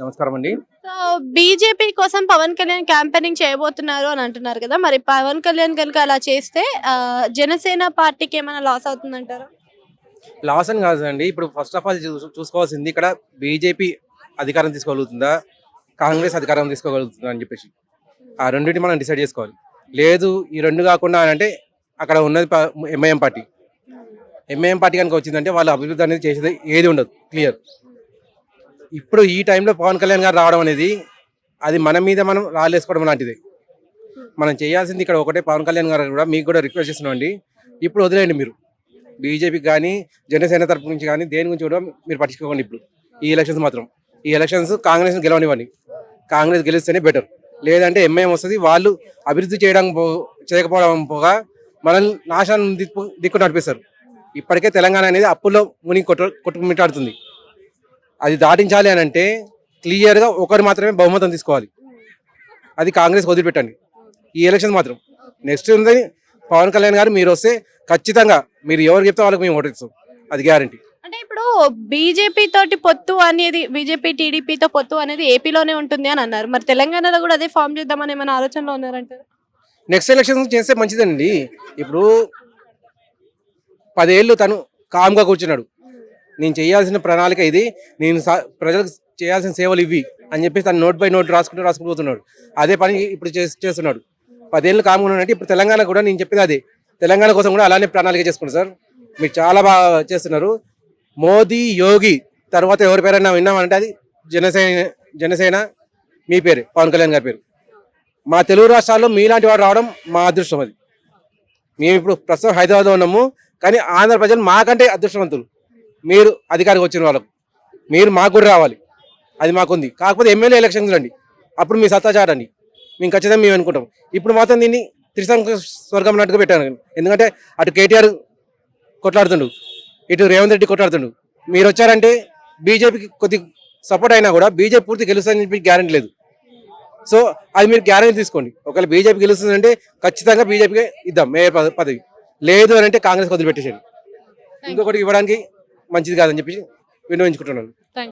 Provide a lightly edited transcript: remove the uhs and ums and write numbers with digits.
నమస్కారం అండి. So, BJP కోసం పవన్ కళ్యాణ్ క్యాంపెయినింగ్ చేయబోతున్నారు అని అంటున్నారు కదా! మరి పవన్ కళ్యాణ్ గనుక అలా చేస్తే జనసేన పార్టీకి ఏమైనా లాస్ అవుతుందంటారా? లాస్ అని కాదండి. ఇప్పుడు ఫస్ట్ ఆఫ్ ఆల్ చూసుకోవాల్సింది ఇక్కడ బీజేపీ అధికారం తీసుకోగలుగుతుందా? కాంగ్రెస్ అధికారం తీసుకోగలుగుతుందా అని చెప్పేసి. ఆ రెండిటిని మనం డిసైడ్ చేసుకోవాలి. లేదు ఈ 2 కాకుండా అంటే అక్కడ ఉన్నది ఎంఐఎం పార్టీ. ఎంఐఎం పార్టీ కనుక వచ్చిందంటే వాళ్ళ అభివృద్ధి అనేది చేసేది ఏది ఉండదు. క్లియర్. ఇప్పుడు ఈ టైంలో పవన్ కళ్యాణ్ గారు రావడం అనేది అది మన మీద మనం రాళ్ళేసుకోవడం లాంటిది. మనం చేయాల్సింది ఇక్కడ ఒకటే. పవన్ కళ్యాణ్ గారు కూడా మీకు కూడా రిక్వెస్ట్ చేస్తున్నామండి. ఇప్పుడు వదిలేయండి మీరు. బీజేపీకి కానీ జనసేన తరపు నుంచి కానీ దేని గురించి కూడా మీరు పట్టించుకోకండి. ఇప్పుడు ఈ ఎలక్షన్స్ మాత్రం ఈ ఎలక్షన్స్ కాంగ్రెస్ గెలవనివ్వండి. కాంగ్రెస్ గెలిస్తేనే బెటర్. లేదంటే ఎంఐఎం వస్తుంది. వాళ్ళు అభివృద్ధి చేయకపోవడం పోగా మనల్ని నాశనం దిక్కు నడిపిస్తారు. ఇప్పటికే తెలంగాణ అనేది అప్పుల్లో మునిగి కొట్టుమిట్టాడుతుంది. అది దాటించాలి అని అంటే క్లియర్గా ఒకరు మాత్రమే బహుమతం తీసుకోవాలి. అది కాంగ్రెస్ వదిలిపెట్టండి ఈ ఎలక్షన్ మాత్రం. నెక్స్ట్ ఉంది పవన్ కళ్యాణ్ గారు మీరు వస్తే ఖచ్చితంగా మీరు ఎవరు చెప్తే వాళ్ళకి మేము ఓటేస్తాం. అది గ్యారంటీ. అంటే ఇప్పుడు బీజేపీ తోటి పొత్తు అనేది బీజేపీ టీడీపీతో పొత్తు అనేది ఏపీలోనే ఉంటుంది అని అన్నారు. మరి తెలంగాణలో కూడా అదే ఫామ్ చేద్దామని ఏమైనా ఆలోచనలో ఉన్నారంటారు? నెక్స్ట్ ఎలక్షన్ చేస్తే మంచిదండి. ఇప్పుడు 10 ఏళ్ళు తను కామ్గా కూర్చున్నాడు. నేను చేయాల్సిన ప్రణాళిక ఇది, నేను ప్రజలకు చేయాల్సిన సేవలు ఇవి అని చెప్పేసి తను నోట్ బై నోట్ రాసుకుంటూ పోతున్నాడు. అదే పని ఇప్పుడు చేస్తున్నాడు. 10 ఏళ్ళు కామ్గా ఉన్నాడంటే ఇప్పుడు తెలంగాణ కూడా నేను చెప్పేది అదే. తెలంగాణ కోసం కూడా అలానే ప్రణాళిక చేసుకున్నారు సార్. మీరు చాలా బాగా చేస్తున్నారు. మోదీ, యోగి తర్వాత ఎవరి పేరైనా విన్నామంటే అది జనసేన మీ పేరే, పవన్ కళ్యాణ్ గారి పేరు. మా తెలుగు రాష్ట్రాల్లో మీలాంటి వాడు రావడం మా అదృష్టం. అది మేము ఇప్పుడు ప్రస్తుతం హైదరాబాద్లో ఉన్నాము, కానీ ఆంధ్ర ప్రజలు మాకంటే అదృష్టవంతులు. మీరు అధికారికి వచ్చిన వాళ్ళకు మీరు మాకు కూడా రావాలి. అది మాకుంది. కాకపోతే ఎమ్మెల్యే ఎలక్షన్స్ రండి, అప్పుడు మీ సత్తా చాటండి. మేము ఖచ్చితంగా మేము అనుకుంటాం. ఇప్పుడు మాత్రం దీన్ని త్రిశంకు స్వర్గం అన్నట్టుగా పెట్టాను. ఎందుకంటే అటు కేటీఆర్ కొట్లాడుతుండు, ఇటు రేవంత్ రెడ్డి కొట్లాడుతుండు. మీరు వచ్చారంటే బీజేపీకి కొద్ది సపోర్ట్ అయినా కూడా బీజేపీ పూర్తి గెలుస్తుందని చెప్పి గ్యారెంటీ లేదు. సో అది మీరు గ్యారెంటీ తీసుకోండి. ఒకవేళ బీజేపీ గెలుస్తుందంటే ఖచ్చితంగా బీజేపీకి ఇద్దాం మేయర్ పదవి. లేదు అని అంటే కాంగ్రెస్ వదిలిపెట్టేసేయండి. ఇంకొకటి ఇవ్వడానికి మంచిది కాదని చెప్పి విన్నవించుకుంటున్నాను.